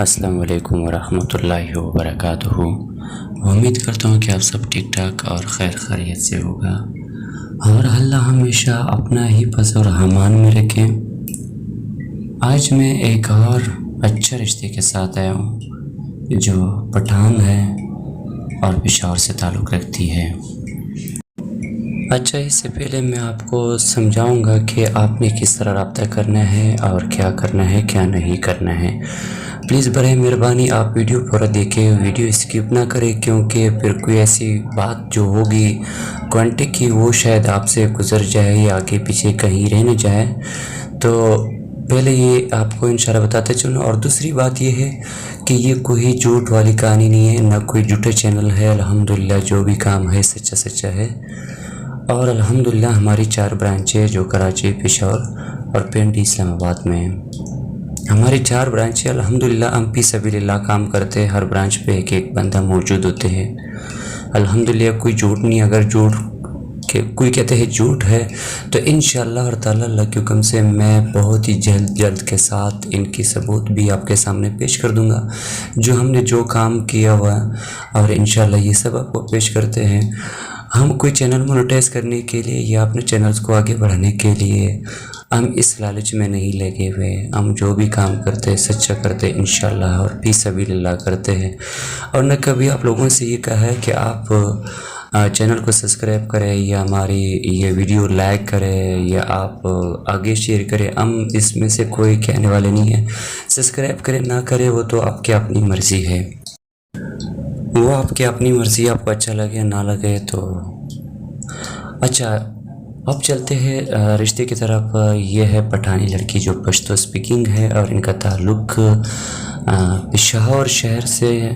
السلام علیکم ورحمۃ اللہ وبرکاتہ۔ امید کرتا ہوں کہ آپ سب ٹھیک ٹھاک اور خیر خیریت سے ہوگا اور اللہ ہمیشہ اپنا ہی فضل اور امان میں رکھیں۔ آج میں ایک اور اچھے رشتے کے ساتھ آیا ہوں جو پٹھان ہے اور پشاور سے تعلق رکھتی ہے۔ اچھا، اس سے پہلے میں آپ کو سمجھاؤں گا کہ آپ نے کس طرح رابطہ کرنا ہے اور کیا کرنا ہے کیا نہیں کرنا ہے۔ پلیز برائے مہربانی آپ ویڈیو پورا دیکھیں، ویڈیو اسکپ نہ کریں، کیونکہ پھر کوئی ایسی بات جو ہوگی کانٹیکٹ کی وہ شاید آپ سے گزر جائے یا آگے پیچھے کہیں رہ نہ جائے۔ تو پہلے یہ آپ کو انشاءاللہ بتاتے چلوں، اور دوسری بات یہ ہے کہ یہ کوئی جھوٹ والی کہانی نہیں ہے، نہ کوئی جھوٹا چینل ہے۔ الحمدللہ جو بھی کام ہے سچا سچا ہے، اور الحمدللہ ہماری 4 برانچ ہے جو کراچی، پشاور اور پنڈی اسلام آباد میں ہیں۔ ہماری 4 برانچ الحمدللہ ہم فی سبیل اللہ کام کرتے ہیں، ہر برانچ پہ ایک بندہ موجود ہوتے ہیں۔ الحمدللہ کوئی جھوٹ نہیں، اگر جھوٹ کوئی کہتے ہیں جھوٹ ہے تو انشاءاللہ اور تعالیٰ اللہ کے حکم سے میں بہت ہی جلد کے ساتھ ان کی ثبوت بھی آپ کے سامنے پیش کر دوں گا، جو ہم نے جو کام کیا ہوا، اور انشاءاللہ یہ سب آپ کو پیش کرتے ہیں۔ ہم کوئی چینل مونیٹائز کرنے کے لیے یا اپنے چینلز کو آگے بڑھانے کے لیے ہم اس لالچ میں نہیں لگے ہوئے۔ ہم جو بھی کام کرتے ہیں سچا کرتے ہیں انشاءاللہ، اور فی سبیل اللہ کرتے ہیں۔ اور نہ کبھی آپ لوگوں سے یہ کہا ہے کہ آپ چینل کو سبسکرائب کریں یا ہماری یہ ویڈیو لائک کریں یا آپ آگے شیئر کریں، ہم اس میں سے کوئی کہنے والے نہیں ہیں۔ سبسکرائب کریں نہ کریں وہ تو آپ کی اپنی مرضی ہے، وہ آپ کی اپنی مرضی، آپ کو اچھا لگے نہ لگے تو اچھا۔ اب چلتے ہیں رشتے کی طرف۔ یہ ہے پٹھانی لڑکی جو پشتو سپیکنگ ہے، اور ان کا تعلق پشاور شہر سے ہے،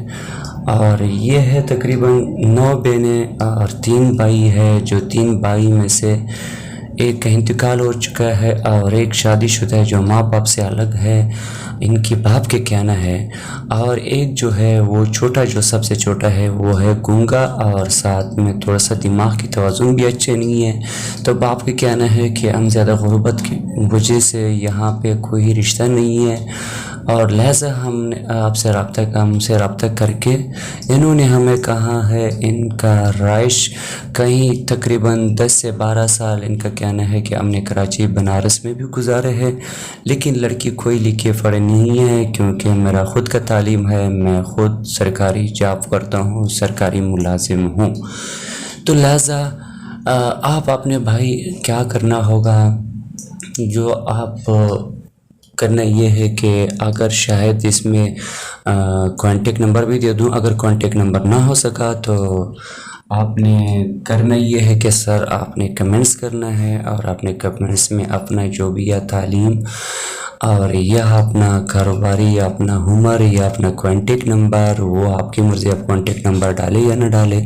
اور یہ ہے تقریباً 9 بہنیں اور 3 بھائی ہے، جو 3 بھائی میں سے ایک کا انتقال ہو چکا ہے اور ایک شادی شدہ ہے جو ماں باپ سے الگ ہے، ان کے باپ کے کہنا ہے، اور ایک جو ہے وہ چھوٹا، جو سب سے چھوٹا ہے وہ ہے گونگا، اور ساتھ میں تھوڑا سا دماغ کی توازن بھی اچھے نہیں ہے۔ تو باپ کے کہنا ہے کہ ہم زیادہ غربت کی وجہ سے یہاں پہ کوئی رشتہ نہیں ہے، اور لہٰذا ہم نے آپ سے رابطہ کر کے انہوں نے ہمیں کہا ہے، ان کا رہائش کہیں تقریباً 10 سے 12 سال ان کا کہنا ہے کہ ہم نے کراچی، بنارس میں بھی گزارے ہیں، لیکن لڑکی کوئی لکھے پڑھے نہیں ہے، کیونکہ میرا خود کا تعلیم ہے، میں خود سرکاری جاب کرتا ہوں، سرکاری ملازم ہوں۔ تو لہٰذا آپ اپنے بھائی کیا کرنا ہوگا، جو آپ کرنا یہ ہے کہ اگر شاید اس میں کانٹیکٹ نمبر بھی دے دوں، اگر کانٹیکٹ نمبر نہ ہو سکا تو آپ نے کرنا یہ ہے کہ سر آپ نے کمنٹس کرنا ہے، اور اپنے کمنٹس میں اپنا جو بھی یا تعلیم اور یا اپنا کاروباری یا اپنا ہنر یا اپنا کانٹیکٹ نمبر، وہ آپ کی مرضی، آپ کانٹیکٹ نمبر ڈالے یا نہ ڈالے،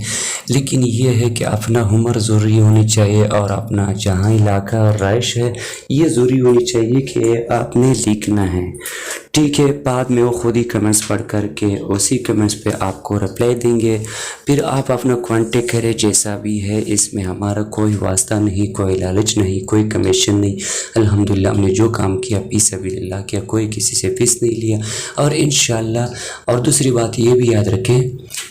لیکن یہ ہے کہ اپنا ہنر ضروری ہونی چاہیے، اور اپنا جہاں علاقہ اور رہائش ہے یہ ضروری ہونی چاہیے کہ آپ نے لکھنا ہے، ٹھیک ہے۔ بعد میں وہ خود ہی کمنٹس پڑھ کر کے اسی کمنٹس پہ آپ کو رپلائی دیں گے، پھر آپ اپنا کانٹیکٹ کریں جیسا بھی ہے، اس میں ہمارا کوئی واسطہ نہیں، کوئی لالچ نہیں، کوئی کمیشن نہیں۔ الحمدللہ ہم نے جو کام کیا فی سبیل اللہ کیا، کوئی کسی سے فیس نہیں لیا، اور انشاءاللہ۔ اور دوسری بات یہ بھی یاد رکھیں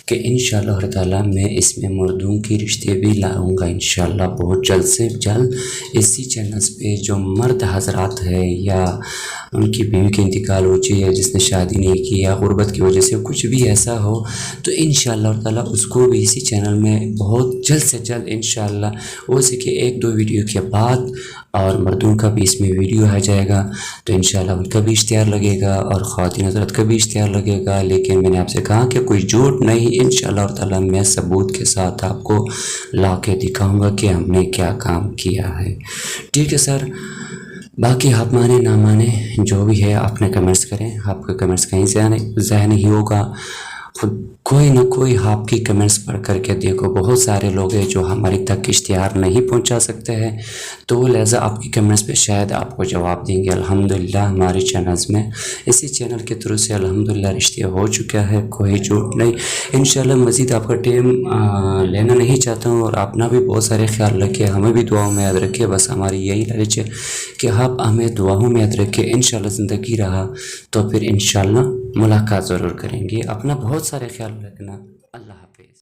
کہ انشاءاللہ اور تعالیٰ میں اس میں مردوں کی رشتے بھی لاؤں گا انشاءاللہ بہت جلد سے جلد۔ اسی چینلز پہ جو مرد حضرات ہے یا ان کی بیوی کے انتقال ہو جائے، جس نے شادی نہیں کی یا غربت کی وجہ سے کچھ بھی ایسا ہو، تو انشاءاللہ اور تعالیٰ اس کو بھی اسی چینل میں بہت جلد سے جلد انشاءاللہ، ہو سکے 1-2 ویڈیو کے بعد، اور مردوں کا بھی اس میں ویڈیو آ جائے گا، تو انشاءاللہ ان کا بھی اشتہار لگے گا اور خواتین حضرات کا بھی اشتہار لگے گا۔ لیکن میں نے آپ سے کہا کہ کوئی جھوٹ نہیں، انشاءاللہ اور تعالیٰ میں ثبوت کے ساتھ آپ کو لا کے دکھاؤں گا کہ ہم نے کیا کام کیا ہے، ٹھیک ہے سر۔ باقی آپ مانے نہ مانے جو بھی ہے، آپ نے کمنٹس کریں، آپ کا کمنٹس کہیں ضائع نہیں ہوگا، خود کوئی نہ کوئی آپ کی کمنٹس پڑھ کر کے دیکھو، بہت سارے لوگ ہیں جو ہماری تک اشتہار نہیں پہنچا سکتے ہیں، تو لہٰذا آپ کی کمنٹس پہ شاید آپ کو جواب دیں گے۔ الحمدللہ ہماری چینلز میں اسی چینل کے تھرو سے الحمدللہ رشتہ ہو چکا ہے، کوئی جھوٹ نہیں۔ انشاءاللہ مزید آپ کا ٹائم لینا نہیں چاہتا ہوں، اور اپنا بھی بہت سارے خیال رکھے، ہمیں بھی دعاؤں میں یاد رکھے، بس ہماری یہی لالچ ہے کہ آپ ہمیں دعاؤں میں یاد رکھے۔ انشاءاللہ زندگی رہا تو پھر انشاءاللہ ملاقات ضرور کریں گے. اپنا بہت سارے خیال رکھنا. اللہ حافظ.